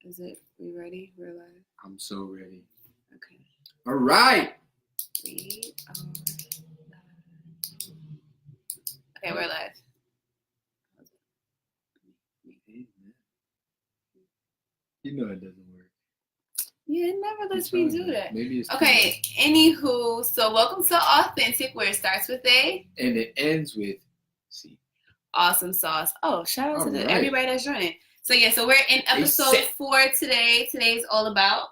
Is it? We ready? We're live. I'm so ready. Okay. All right. We are live. Okay, we're live. You know it doesn't work. Yeah, it never lets me do that. Maybe it's okay. Anywho, so welcome to Authentic, where it starts with A and it ends with C. Awesome sauce. Oh, shout out to All right. everybody that's joining. So yeah, so we're in episode 4 today. Today's all about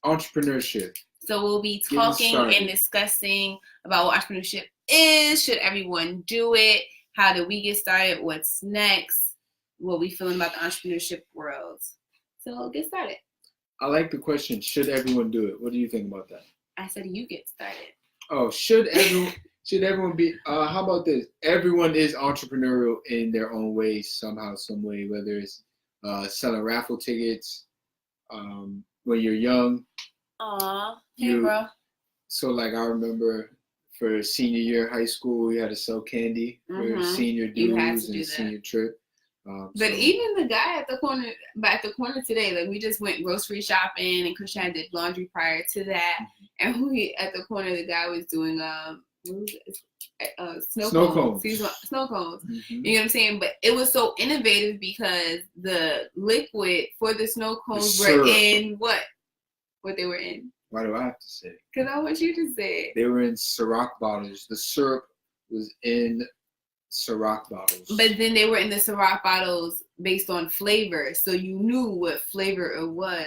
entrepreneurship. So we'll be talking and discussing about what entrepreneurship is. Should everyone do it? How do we get started? What's next? What we feeling about the entrepreneurship world? So get started. I like the question, should everyone do it? What do you think about that? I said you get started. Oh, should everyone be, how about this? Everyone is entrepreneurial in their own way, somehow, some way, whether it's selling raffle tickets when you're young. Aw, hey, bro. So, like, I remember for senior year high school, we had to sell candy for senior dues and senior trip. But even the guy at the corner today, like we just went grocery shopping, and Christian did laundry prior to that, and we at the corner, the guy was doing snow cones. Snow cones. You know what I'm saying? But it was so innovative because the liquid for the snow cones were in what? What they were in? Why do I have to say it? Because I want you to say it. They were in Ciroc bottles. The syrup was in Ciroc bottles. But then they were in the Ciroc bottles based on flavor, so you knew what flavor it was.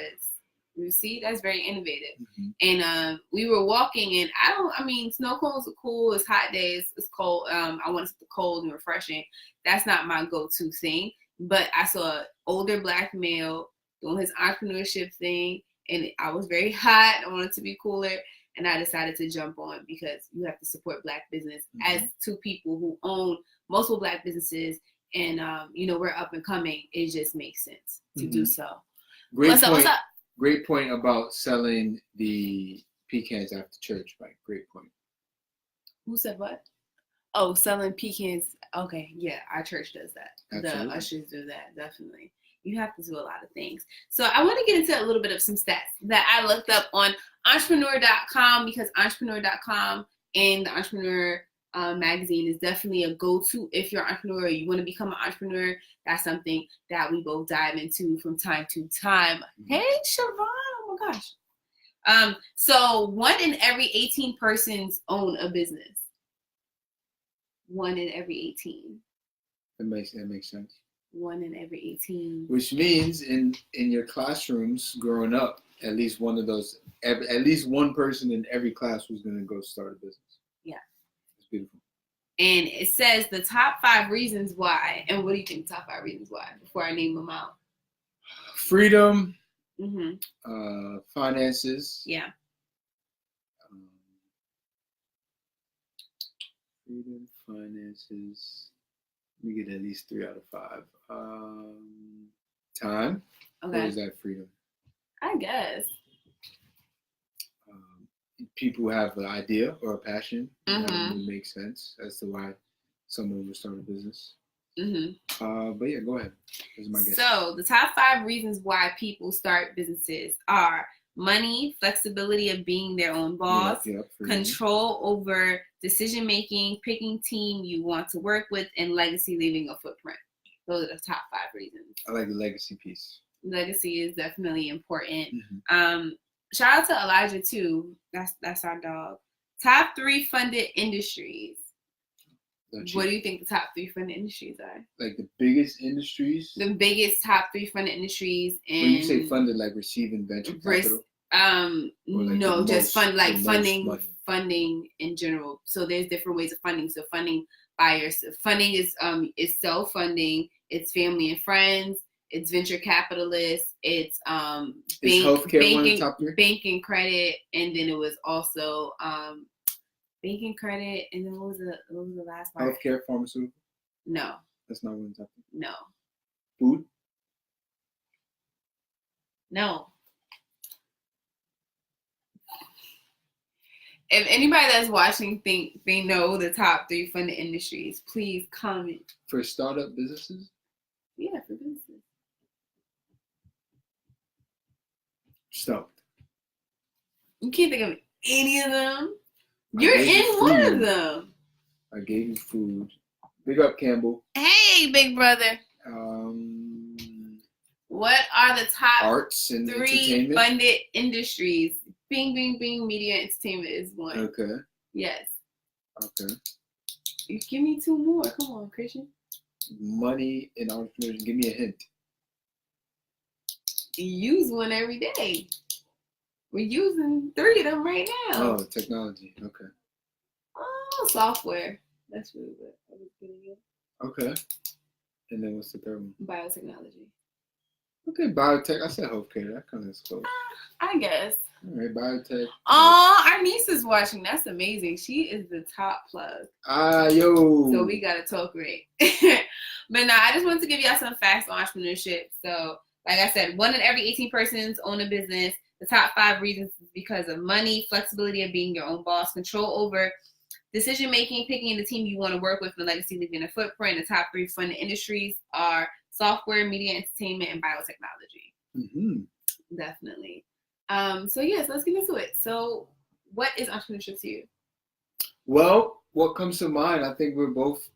You see, that's very innovative. And we were walking, and snow cones are cool. It's hot days. It's cold. I want something cold and refreshing. That's not my go-to thing. But I saw an older black male doing his entrepreneurship thing, and I was very hot. I wanted to be cooler, and I decided to jump on because you have to support black business as two people who own multiple black businesses, and we're up and coming. It just makes sense to do so. What's up? Great point about selling the pecans after church, right? Great point. Who said what? Oh, selling pecans. Okay, yeah, our church does that. Absolutely. The ushers do that, definitely. You have to do a lot of things. So I want to get into a little bit of some stats that I looked up on entrepreneur.com, because entrepreneur.com and the Entrepreneur magazine is definitely a go-to if you're an entrepreneur or you want to become an entrepreneur. That's something that we both dive into from time to time. Hey, Siobhan. Oh my gosh. So 1 in every 18 persons own a business. 1 in every 18. That makes sense. 1 in every 18. Which means in your classrooms growing up, at least one person in every class was going to go start a business. Yeah. It's beautiful. And it says the top 5 reasons why. And what do you think the top 5 reasons why before I name them out? Freedom. Finances. Yeah. Freedom, finances. We get at least 3 out of 5. Time. Okay. Or is that freedom? I guess. People have an idea or a passion that would make sense as to why someone would start a business. But yeah, go ahead. That's my guess. So the top 5 reasons why people start businesses are money, flexibility of being their own boss, control over decision making, picking team you want to work with, and legacy, leaving a footprint. Those are the top 5 reasons. I like the legacy piece. Legacy is definitely important. Shout out to Elijah too. That's our dog. Top 3 funded industries. What do you think the top 3 funded industries are? Like the biggest industries? The biggest top 3 funded industries. When you say funded, like receiving venture capital? No, just funding in general. So there's different ways of funding. So funding buyers. Funding is self-funding. It's family and friends. It's venture capitalists. It's banking credit, and then it was also banking credit, and then what was the last part? Healthcare, pharmaceutical. No, that's not what I'm talking. No. Food. No. If anybody that's watching think they know the top 3 funded industries, please comment. For startup businesses? Yeah, for businesses. Stumped. You can't think of any of them. You're in one of them. I gave you food. Big up, Campbell. Hey, big brother. What are the top arts and 3 funded industries? Bing, bing, bing. Media and entertainment is one. Okay. Yes. Okay. You give me 2 more. Come on, Christian. Money and entrepreneurship. Give me a hint. You use one every day. We're using 3 of them right now. Oh, technology. Okay. Oh, software. That's really what I was getting at. Okay. And then what's the third one? Biotechnology. Okay, biotech. I said healthcare. That kind of is close. I guess. All right, biotech. Oh, our niece is watching. That's amazing. She is the top plug. Yo. So we got to talk great. But now, I just wanted to give y'all some facts on entrepreneurship. So, like I said, 1 in every 18 persons own a business. The top 5 reasons is because of money, flexibility of being your own boss, control over decision-making, picking the team you want to work with, and legacy, leaving a footprint. The top 3 funded industries are software, media, entertainment, and biotechnology. Mm-hmm. Definitely. So yes, let's get into it. So what is entrepreneurship to you? Well, what comes to mind, I think we're both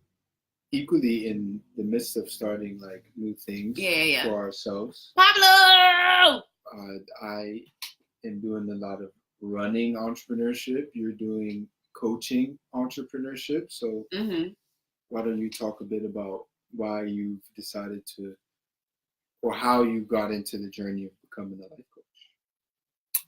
equally in the midst of starting like new things for ourselves. Pablo! I am doing a lot of running entrepreneurship. You're doing coaching entrepreneurship. So why don't you talk a bit about why you've decided to, or how you got into the journey of becoming a life coach?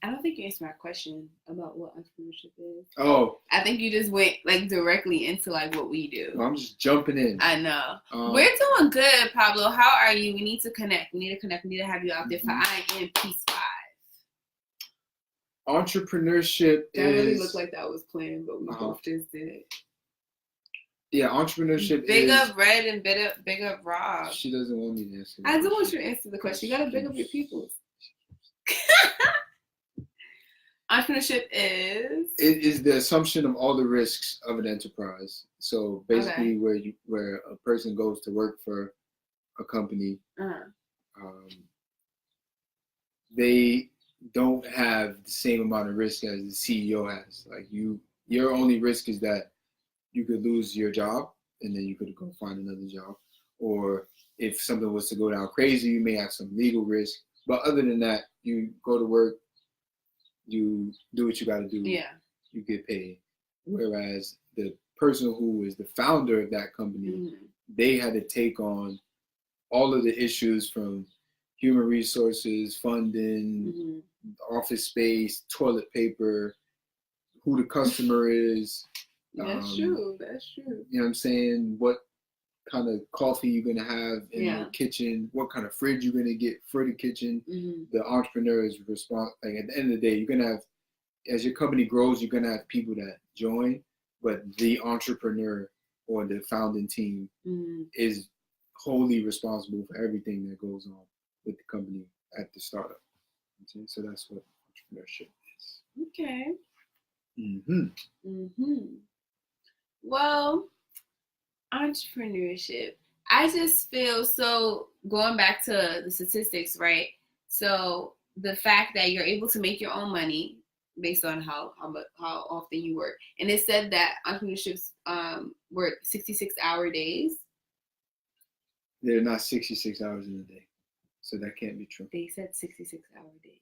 I don't think you answered my question about what entrepreneurship is. Oh. I think you just went like directly into like what we do. Well, I'm just jumping in. I know. We're doing good, Pablo. How are you? We need to connect. We need to have you out there for I Am Peace 5. Entrepreneurship that really looked like that was planned, but we both just did it. Yeah, entrepreneurship big up Red and big up Rob. She doesn't want me to answer. I do want you to answer the question. You gotta big up your peoples. Entrepreneurship is? It is the assumption of all the risks of an enterprise. So basically, where a person goes to work for a company, they don't have the same amount of risk as the CEO has. Like your only risk is that you could lose your job and then you could go find another job. Or if something was to go down crazy, you may have some legal risk. But other than that, you go to work, you do what you got to do. Yeah. You get paid. Whereas the person who is the founder of that company, they had to take on all of the issues from human resources, funding, office space, toilet paper, who the customer is. That's true. That's true. You know what I'm saying? What kind of coffee you're going to have in your kitchen, what kind of fridge you're going to get for the kitchen. The entrepreneur is responsible. Like at the end of the day, you're going to have, as your company grows, you're going to have people that join, but the entrepreneur or the founding team is wholly responsible for everything that goes on with the company at the startup. So that's what entrepreneurship is. Okay. Well, entrepreneurship. I just feel so, going back to the statistics, right? So the fact that you're able to make your own money based on how often you work. And it said that entrepreneurships work 66-hour days. They're not 66 hours in a day. So that can't be true. They said 66-hour days.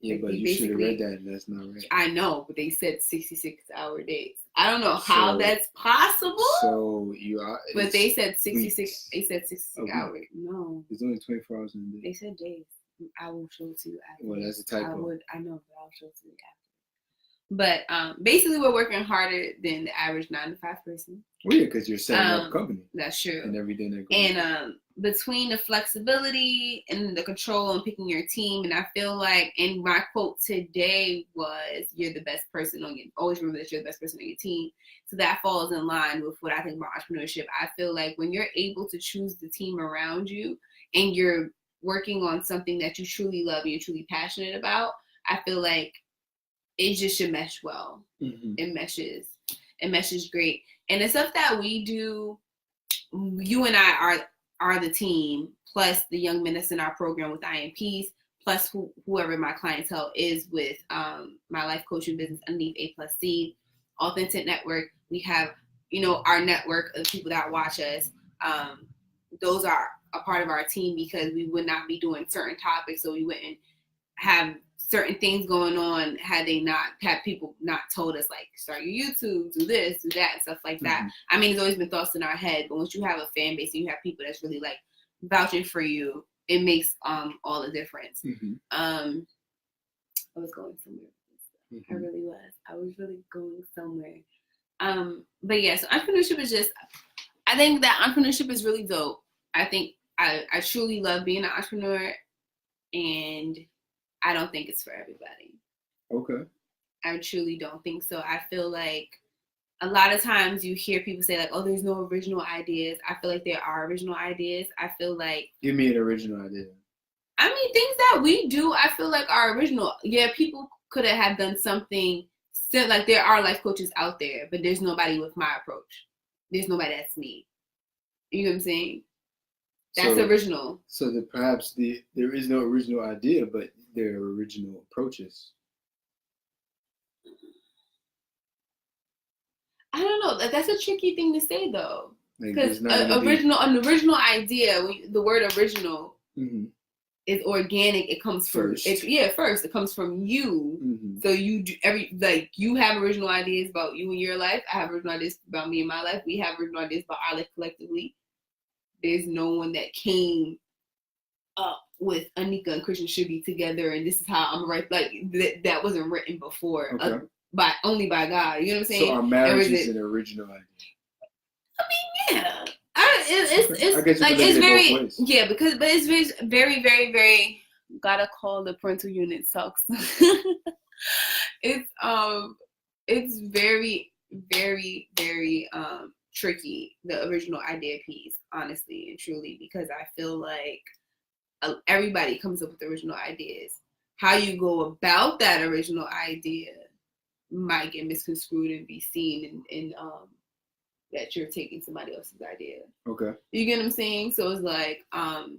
Yeah, like, but you should have read that, and that's not right. I know, but they said 66-hour days. I don't know how that's possible. So you are. But they said 66. Weeks. They said 66 hours. No. There's only 24 hours in a day. They said days. I will show it to you after. Well, that's a typo. I know, but I'll show it to you after. But basically, we're working harder than the average 9-to-5 person. Well, yeah, because you're setting up a company. That's true. And everything that goes. And between the flexibility and the control and picking your team, and I feel like, and my quote today was, "You're the best person on your." Always remember that you're the best person on your team. So that falls in line with what I think about entrepreneurship. I feel like when you're able to choose the team around you, and you're working on something that you truly love and you're truly passionate about, I feel like it just should mesh well. It meshes great. And the stuff that we do, you and I are the team, plus the young men that's in our program with IMPs, plus whoever my clientele is with my life coaching business underneath A+C, Authentic Network. We have, our network of people that watch us. Those are a part of our team because we would not be doing certain topics, so we wouldn't have certain things going on had people not told us, like, start your YouTube, do this, do that, and stuff like that. I mean, it's always been thoughts in our head, but once you have a fan base and you have people that's really like vouching for you, it makes all the difference. I was going somewhere. I was really going somewhere. But yeah, so entrepreneurship is just, I think that entrepreneurship is really dope. I think I truly love being an entrepreneur, and I don't think it's for everybody. Okay. I truly don't think so. I feel like a lot of times you hear people say like, oh, there's no original ideas. I feel like there are original ideas. I feel like... Give me an original idea. I mean, things that we do, I feel like are original. Yeah, people could have done something. Like, there are life coaches out there, but there's nobody with my approach. There's nobody that's me. You know what I'm saying? That's original. So that perhaps there is no original idea, but there are original approaches. I don't know. That's a tricky thing to say, though, because an original idea. The word original is organic. It comes from first. It comes from you. So you do you have original ideas about you and your life. I have original ideas about me and my life. We have original ideas about our life collectively. There's no one that came up with Anika and Christian should be together, and this is how I'm right. Like that wasn't written before, only by God. You know what I'm saying? So our marriage is an original idea. I mean, yeah. It's very but it's very, very, very. Gotta call the parental unit sucks. It's very, very, very tricky, the original idea piece, honestly and truly, because I feel like everybody comes up with original ideas. How you go about that original idea might get misconstrued and be seen in that you're taking somebody else's idea. Okay. You get what I'm saying? So it's like,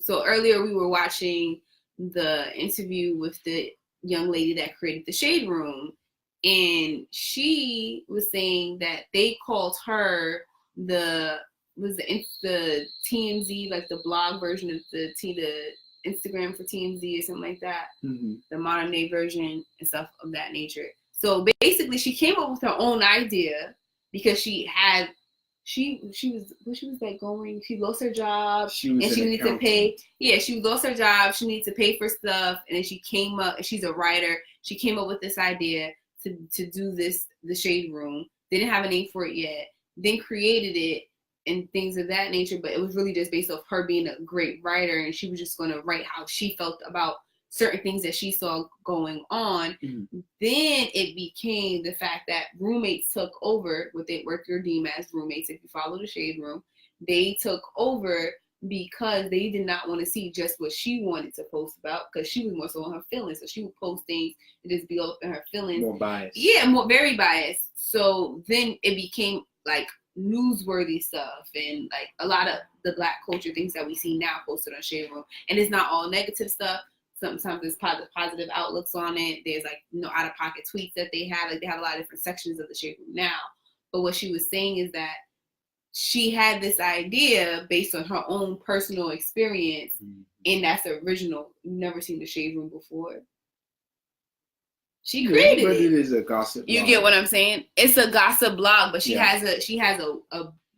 so earlier we were watching the interview with the young lady that created the Shade Room, and she was saying that they called her the TMZ, like the blog version of the Instagram for TMZ or something like that, the modern day version and stuff of that nature. So basically, she came up with her own idea because she lost her job and she needed to pay. Yeah, she lost her job. She needed to pay for stuff, and then she came up. She's a writer. She came up with this idea to do the Shade Room. They didn't have a name for it yet. Then created it and things of that nature, but it was really just based off her being a great writer, and she was just going to write how she felt about certain things that she saw going on. Then it became the fact that roommates took over what they work your deem as roommates. If you follow the Shade Room, they took over because they did not want to see just what she wanted to post about, because she was more so on her feelings. So she would post things and just be up in her feelings. More biased. Yeah, very biased. So then it became like newsworthy stuff and like a lot of the Black culture things that we see now posted on Shade Room. And it's not all negative stuff. Sometimes there's positive outlooks on it. There's like out of pocket tweets that they had. Like they have a lot of different sections of the Shade Room now. But what she was saying is that she had this idea based on her own personal experience, and that's original. You've never seen the Shade Room before. She created it. It is a gossip blog. You get what I'm saying? It's a gossip blog, but she has a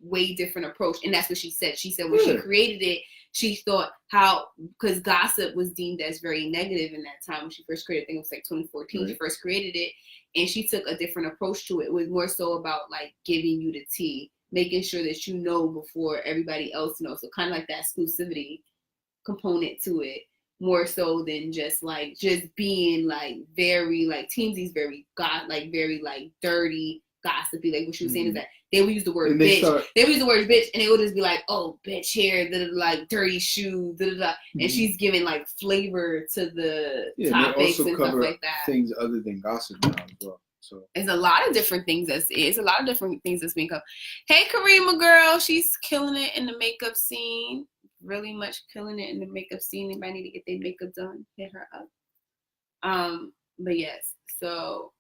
way different approach, and that's what she said. She said when she created it, she thought because gossip was deemed as very negative in that time when she first created it. I think it was like 2014. She first created it, and she took a different approach to it. It was more so about like giving you the tea, making sure that you know before everybody else knows. So kind of like that exclusivity component to it, more so than just being like very like TMZ's very very like dirty, gossipy. Like what she was saying is that they would use the word bitch. They would use the word bitch, and they would just be like, "Oh, bitch hair, like dirty shoe, and she's giving like flavor to the topics and stuff like that. Things other than gossip now as well. So it's a lot of different things that's being covered. Hey, Karima girl, she's killing it in the makeup scene. really much killing it in the makeup scene. Anybody need to get their makeup done, hit her up. But yes, so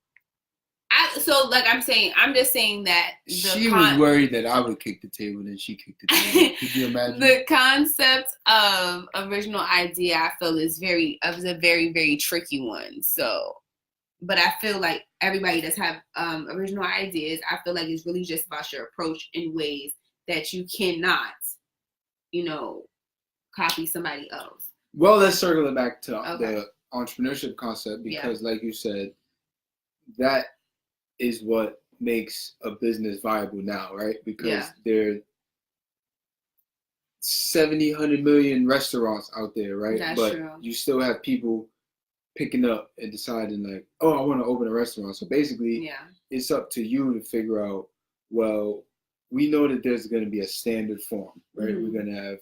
like I'm saying, I'm just saying that she was worried that I would kick the table, and she kicked the table. Could you imagine? The concept of original idea, I feel, is a very, very tricky one. So, but I feel like everybody does have original ideas. I feel like it's really just about your approach in ways that you cannot, copy somebody else. Well, let's circle it back to the entrepreneurship concept, because like you said, that is what makes a business viable now, right? Because there are 70, 100 million restaurants out there, right? That's but true. You still have people picking up and deciding like, oh, I want to open a restaurant. So basically, it's up to you to figure out, well, we know that there's going to be a standard form, right? Mm-hmm. We're going to have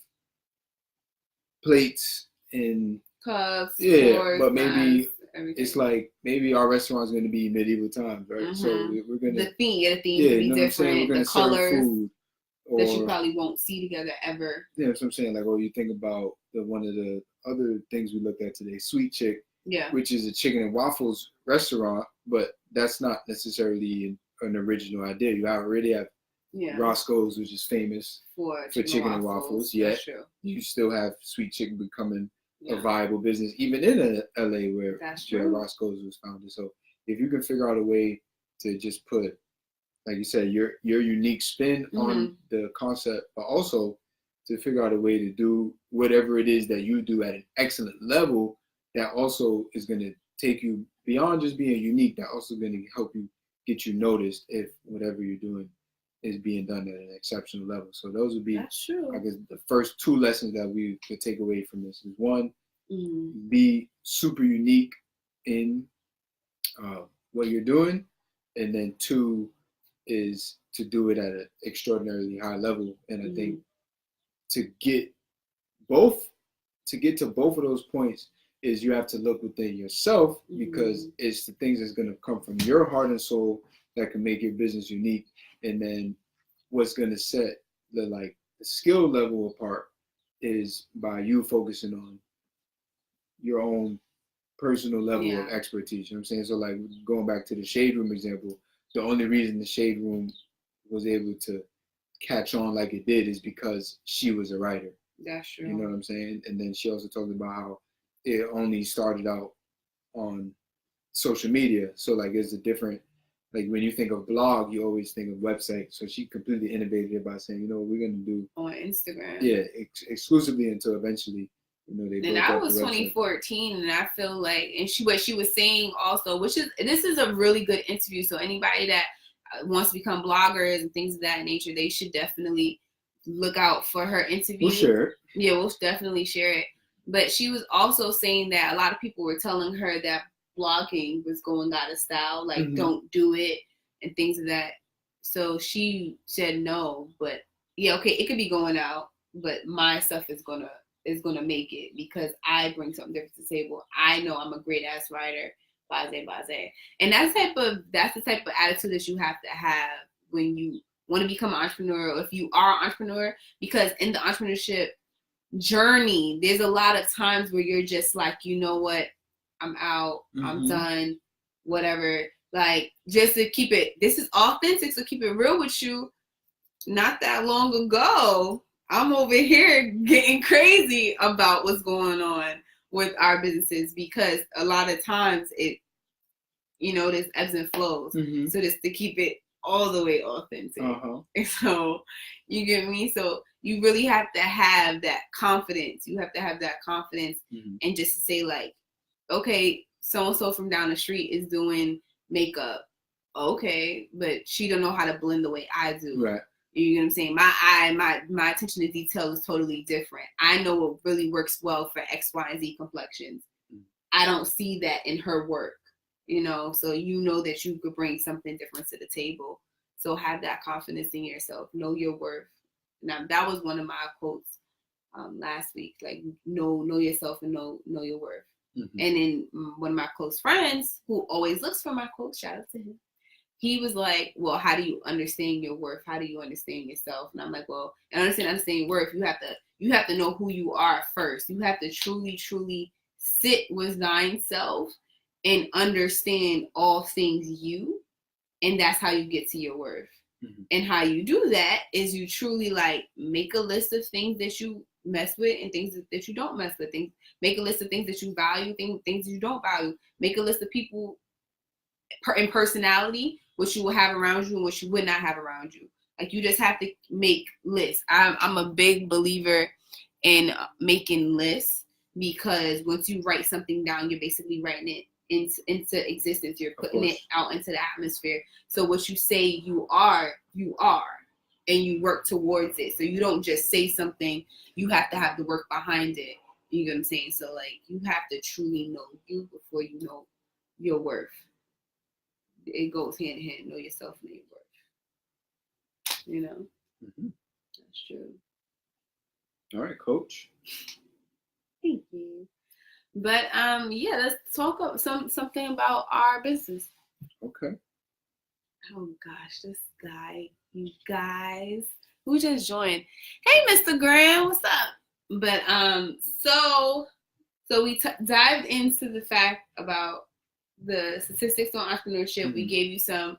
plates and cups, forks, but maybe it's like maybe our restaurant's going to be medieval times, right? Mm-hmm. So we're going to the theme will be different. We're the colors food, that you probably won't see together ever. Yeah, that's what I'm saying. Like, you think about one of the other things we looked at today, Sweet Chick, which is a chicken and waffles restaurant, but that's not necessarily an original idea. You already have Roscoe's, which is famous for chicken and waffles. Yet you still have Sweet Chicken becoming a viable business, even in LA where Roscoe's was founded. So if you can figure out a way to just put, like you said, your unique spin on the concept, but also to figure out a way to do whatever it is that you do at an excellent level, that also is going to take you beyond just being unique. That also going to help you get you noticed if whatever you're doing is being done at an exceptional level. So those would be, I guess, the first two lessons that we could take away from this is one, be super unique in what you're doing, and then two is to do it at an extraordinarily high level. And I think to get to both of those points is you have to look within yourself, because it's the things that's going to come from your heart and soul that can make your business unique. And then what's going to set the skill level apart is by you focusing on your own personal level of expertise. You know what I'm saying? So like going back to the shade room example, the only reason the shade room was able to catch on like it did is because she was a writer. That's true. You know what I'm saying? And then she also talked about how it only started out on social media. So like it's a different, like when you think of blog, you always think of website. So she completely innovated it by saying, what we're going to do on Instagram. Yeah, exclusively until eventually, they and that was 2014, and I feel like, and what she was saying also, this is a really good interview. So anybody that wants to become bloggers and things of that nature, they should definitely look out for her interview. We'll share it. Yeah, we'll definitely share it. But she was also saying that a lot of people were telling her that blogging was going out of style, like don't do it and things of that. So she said no, but it could be going out, but my stuff is gonna make it, because I bring something different to the table. I know I'm a great ass writer, blase. And that's the type of attitude that you have to have when you want to become an entrepreneur, or if you are an entrepreneur, because in the entrepreneurship journey, there's a lot of times where you're just like, you know what, I'm out, I'm done, whatever. Like, just to keep it, this is authentic, so keep it real with you. Not that long ago, I'm over here getting crazy about what's going on with our businesses, because a lot of times there's ebbs and flows. So just to keep it all the way authentic. So you get me? So you really have to have that confidence. You have to have that confidence, and just to say like, okay, so-and-so from down the street is doing makeup. Okay, but she don't know how to blend the way I do. Right. You know what I'm saying? My attention to detail is totally different. I know what really works well for X, Y, and Z complexions. I don't see that in her work, so that you could bring something different to the table. So have that confidence in yourself. Know your worth. Now, that was one of my quotes last week, like know yourself and know your worth. And then one of my close friends, who always looks for my quotes, shout out to him, he was like, well, how do you understand your worth? How do you understand yourself? And I'm like, well, and understand your worth, you have to know who you are first. You have to truly, truly sit with thine self and understand all things you. And that's how you get to your worth. Mm-hmm. And how you do that is you truly like make a list of things that you mess with and things that you don't mess with. Make a list of things that you value, things you don't value. Make a list of people in personality, what you will have around you and what you would not have around you. Like you just have to make lists. I'm a big believer in making lists, because once you write something down, you're basically writing it into existence. You're putting it out into the atmosphere. So what you say you are, and you work towards it. So you don't just say something, you have to have the work behind it. You know what I'm saying? So like you have to truly know you before you know your worth. It goes hand in hand. Know yourself, know your worth. You know? Mm-hmm. That's true. All right, Coach. Thank you. But yeah, let's talk about something about our business. Okay. Oh gosh, this guy, you guys who just joined. Hey, Mr. Graham, what's up? But so we dived into the fact about the statistics on entrepreneurship. Mm-hmm. We gave you some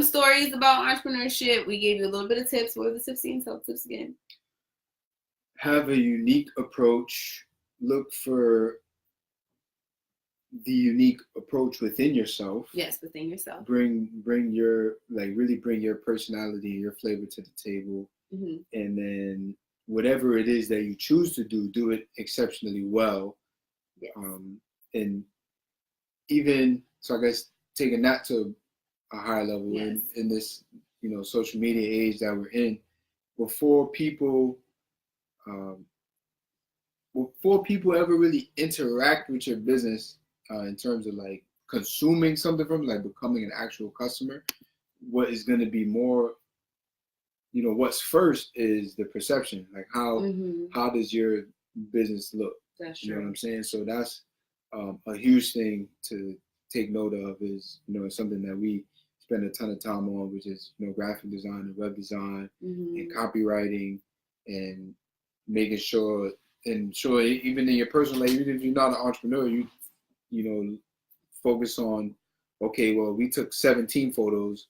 stories about entrepreneurship. We gave you a little bit of tips. What are the tips again? Tell the tips again. Have a unique approach. Look for the unique approach within yourself. Yes, within yourself. Bring your bring your personality and your flavor to the table. Mm-hmm. And then whatever it is that you choose to do it exceptionally well. Yes. And even so, I guess taking that to a higher level. Yes. in this social media age that we're in, before people ever really interact with your business in terms of like consuming something from, like becoming an actual customer, what is going to be more, what's first is the perception. Like how does your business look? That's true. You know what I'm saying? So that's a huge thing to take note of, is, something that we spend a ton of time on, which is, graphic design and web design and copywriting, and making sure, even in your personal life, even if you're not an entrepreneur, you focus on, okay, well, we took 17 photos,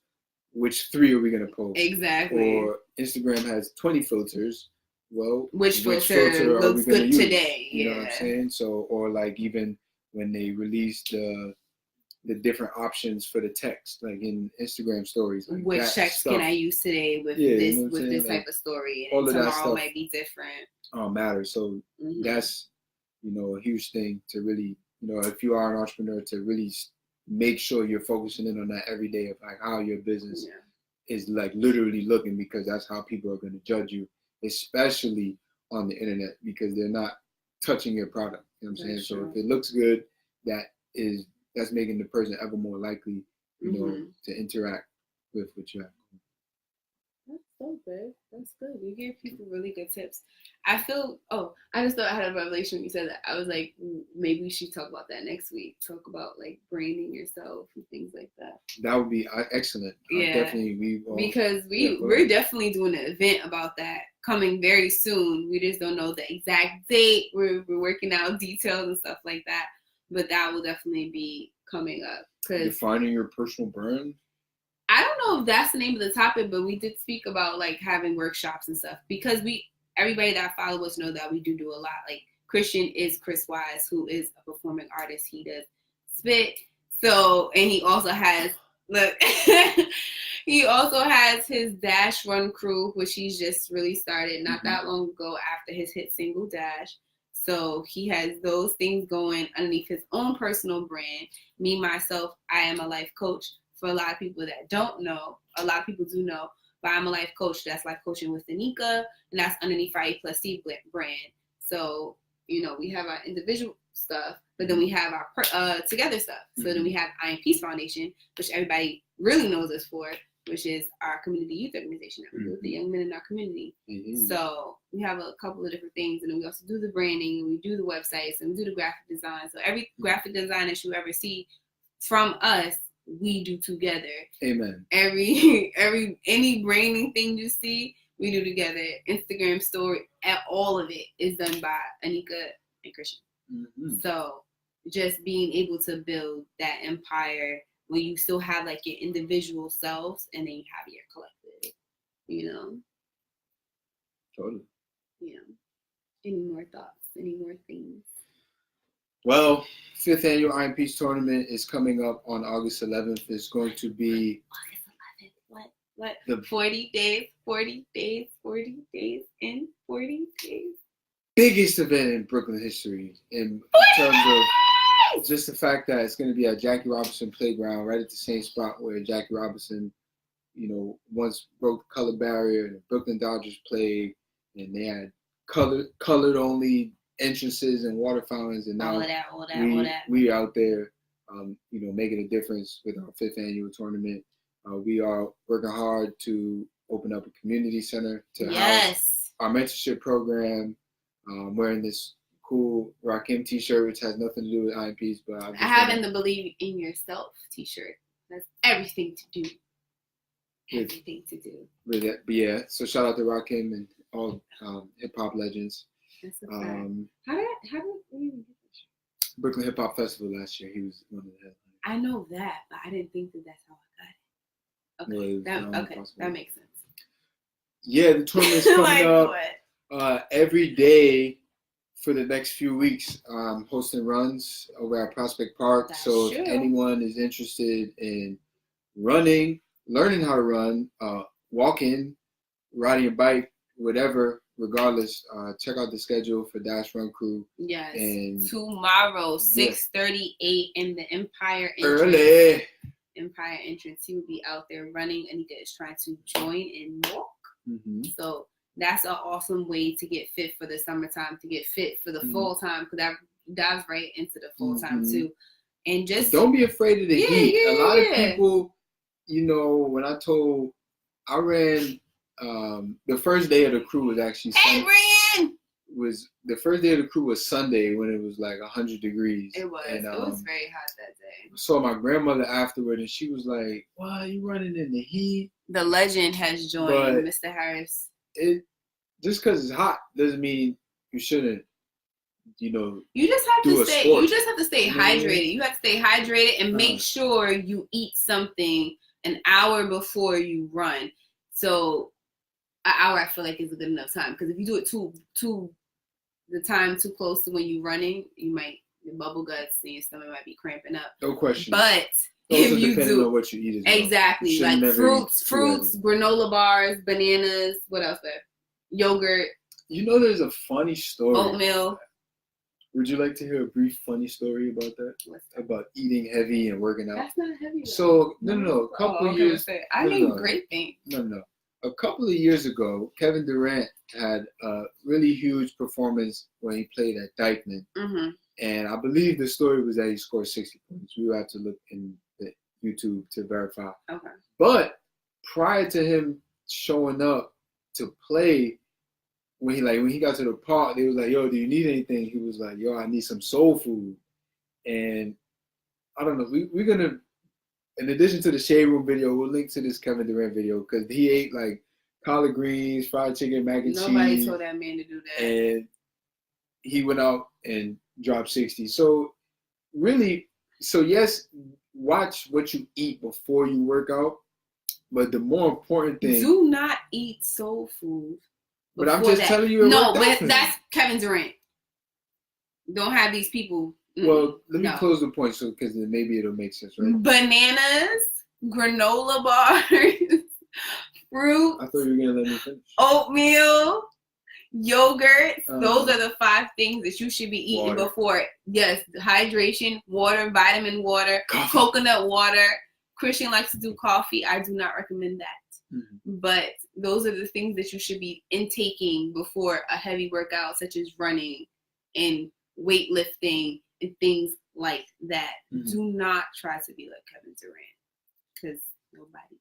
which 3 are we going to post? Exactly. Or Instagram has 20 filters. Well, which filter looks good today? You know what I'm saying? So, or like even when they released the different options for the text, like in Instagram stories, like which text can I use today with this type of story, and tomorrow might be different. Matters. So that's a huge thing to really, if you are an entrepreneur, to really make sure you're focusing in on that every day of like how your business is like literally looking, because that's how people are going to judge you, especially on the internet, because they're not touching your product. You know what I'm saying? So if it looks good, that's making the person ever more likely, to interact with what you have. That's so good. That's good. You gave people really good tips. I just thought I had a revelation when you said that. I was like, maybe we should talk about that next week. Talk about like branding yourself and things like that. That would be excellent. Yeah, definitely. Because we're definitely doing an event about that coming very soon. We just don't know the exact date. We're working out details and stuff like that. But that will definitely be coming up. Defining your personal brand? I don't know if that's the name of the topic, but we did speak about like having workshops and stuff, because everybody that follow us know that we do a lot. Like Christian is Chris Wise, who is a performing artist. He does spit. So, and he also has his Dash Run crew, which he's just really started not that long ago after his hit single Dash. So he has those things going underneath his own personal brand. Me, myself, I am a life coach. For a lot of people that don't know, a lot of people do know, but I'm a life coach. That's life coaching with Anika, and that's underneath our Au+hentiC brand. So, we have our individual stuff, but then we have our together stuff. So then we have AnikaPlusChristian Foundation, which everybody really knows us for, which is our community youth organization that we do with the young men in our community. So we have a couple of different things, and then we also do the branding, and we do the websites, and we do the graphic design. So every graphic design that you ever see from us we do together. Amen. Any branding thing you see, we do together. Instagram story, all of it is done by Anika and Christian. Mm-hmm. So just being able to build that empire where you still have like your individual selves and then you have your collective, you know? Totally. Yeah. Any more thoughts? Any more things? Well, 5th annual AnikaPlusChristian tournament is coming up on August 11th. It's going to be What? 40 days in 40 days. Biggest event in Brooklyn history in terms of just the fact that it's going to be at Jackie Robinson Playground, right at the same spot where Jackie Robinson, once broke the color barrier and the Brooklyn Dodgers played, and they had colored only entrances and water fountains, and now all that. We out there, making a difference with our 5th annual tournament. We are working hard to open up a community center to house our mentorship program. Wearing this cool Au+hentiC t-shirt, which has nothing to do with IMPs, but I having the Believe in Yourself t-shirt. That's everything to do. Everything to do. With that, but yeah. So shout out to Au+hentiC and all hip hop legends. That's a fact. How did we get this? Brooklyn Hip Hop Festival last year. He was one of the headliners. I know that, but I didn't think that's how I got it. Okay, that makes sense. Yeah, the tournament's coming up every day for the next few weeks. Hosting runs over at Prospect Park. If anyone is interested in running, learning how to run, walking, riding a bike, whatever, regardless, check out the schedule for Dash Run Crew. Yes. And tomorrow, 6:38 in the Empire entrance. Early. Empire entrance. He will be out there running. Anika is trying to join and walk. Mm-hmm. So that's an awesome way to get fit for the summertime, to get fit for the fall time, because that dives right into the fall time too. And just don't be afraid of the heat. A lot of people, when I ran. The first day of the crew was actually the first day of the crew was Sunday when it was like 100 degrees. It was. And, it was very hot that day. I saw my grandmother afterward, and she was like, "Why are you running in the heat?" The legend has joined, Mr. Harris. Just because it's hot doesn't mean you shouldn't. You just have to stay. You just have to stay hydrated. You have to stay hydrated and make sure you eat something an hour before you run. So an hour, I feel like, is a good enough time, because if you do it the time too close to when you're running, your bubble guts and your stomach might be cramping up. No question. But if you do, on what you eat as well. Exactly, like fruits, granola bars, bananas. What else there? Yogurt. There's a funny story. Oatmeal. Would you like to hear a brief funny story about that? About eating heavy and working out? That's not heavy. So no. A couple of years. I mean, great thing. No. A couple of years ago, Kevin Durant had a really huge performance when he played at Dykeman. Mm-hmm. And I believe the story was that he scored 60 points. We will have to look in the YouTube to verify. Okay. But prior to him showing up to play, when he got to the park, they was like, "Yo, do you need anything?" He was like, "Yo, I need some soul food." And I don't know, we're gonna, in addition to the Shade Room video, we'll link to this Kevin Durant video, because he ate like collard greens, fried chicken, mac and cheese. Nobody told that man to do that. And he went out and dropped 60. So really, yes, watch what you eat before you work out. But the more important thing, do not eat soul food. But I'm just telling you. No, but that's Kevin Durant. Don't have these people. Well, let me close the point, because then maybe it'll make sense, right? Bananas, granola bars, fruit. I thought you were gonna let me finish. Oatmeal, yogurt. Those are the 5 things that you should be eating before. Yes, hydration, water, vitamin water, coconut water. Christian likes to do coffee. I do not recommend that. Mm-hmm. But those are the things that you should be intaking before a heavy workout, such as running and weightlifting and things like that. Mm-hmm. Do not try to be like Kevin Durant, because nobody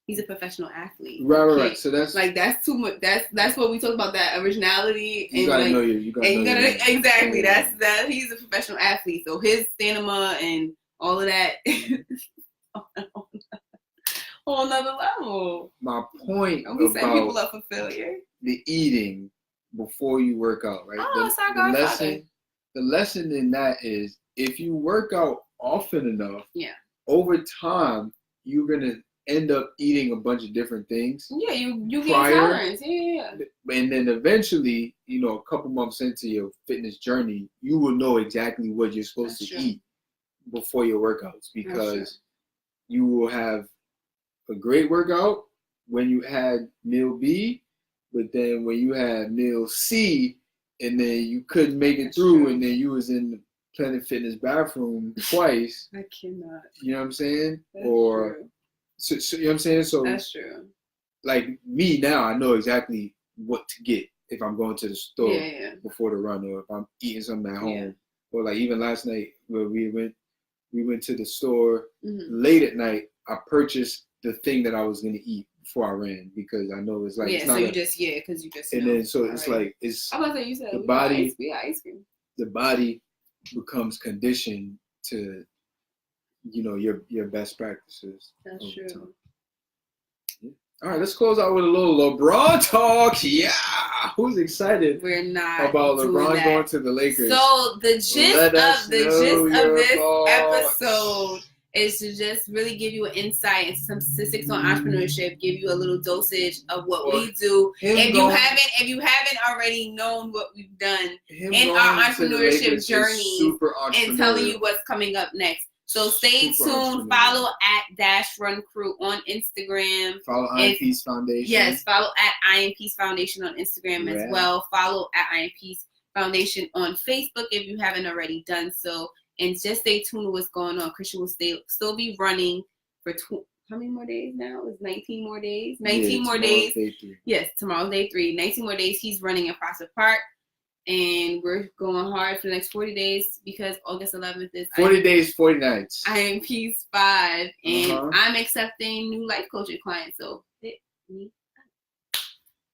is. He's a professional athlete. Right. So that's like that's too much. That's what we talk about, that originality. You gotta know you gotta know exactly. That he's a professional athlete. So his stamina and all of that whole another level. My point Are we setting about people up for failure? The eating before you work out, right? The lesson in that is if you work out often enough, over time you're gonna end up eating a bunch of different things. Yeah, you get tolerance. Yeah. And then eventually, a couple months into your fitness journey, you will know exactly what you're supposed to eat before your workouts, because you will have a great workout when you had meal B, but then when you had meal C, and then you couldn't make it through, and then you was in the Planet Fitness bathroom twice. I cannot. You know what I'm saying? That's true. So you know what I'm saying? So that's true. Like me now, I know exactly what to get if I'm going to the store before the run, or if I'm eating something at home, or like even last night where we went to the store late at night. I purchased the thing that I was gonna eat before I ran, because I know it's like it's not because you just and know. then so it's like it's. I'm about to say, you said the body. We got ice cream. The body becomes conditioned to, your best practices. That's true. Yeah. All right, let's close out with a little LeBron talk. Yeah, who's excited? We're not about LeBron going to the Lakers. So the gist of this episode is to just really give you an insight into some statistics on entrepreneurship, give you a little dosage of what we do. If you haven't already known what we've done in our entrepreneurship journey, and telling you what's coming up next. So stay tuned. Follow at @Run Crew on Instagram. Follow IMP's Foundation. Yes, follow at IMP's Foundation on Instagram as well. Follow at IMP's Foundation on Facebook if you haven't already done so. And just stay tuned to what's going on. Christian will still be running for how many more days now? It's 19 more days. 19 more days. Day 3. Yes, tomorrow's day 3. 19 more days. He's running in Prospect Park. And we're going hard for the next 40 days because August 11th is 40 days, 40 nights. IMP's 5. And I'm accepting new life coaching clients. So hit me up.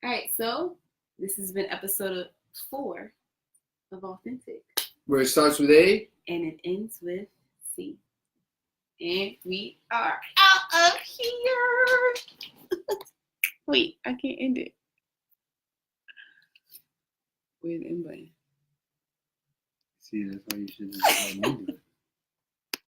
All right. So this has been episode 4 of Au+hentiC. Where it starts with A. And it ends with C. And we are out of here. Wait, I can't end it. Where's the end button? See, that's how you should do it.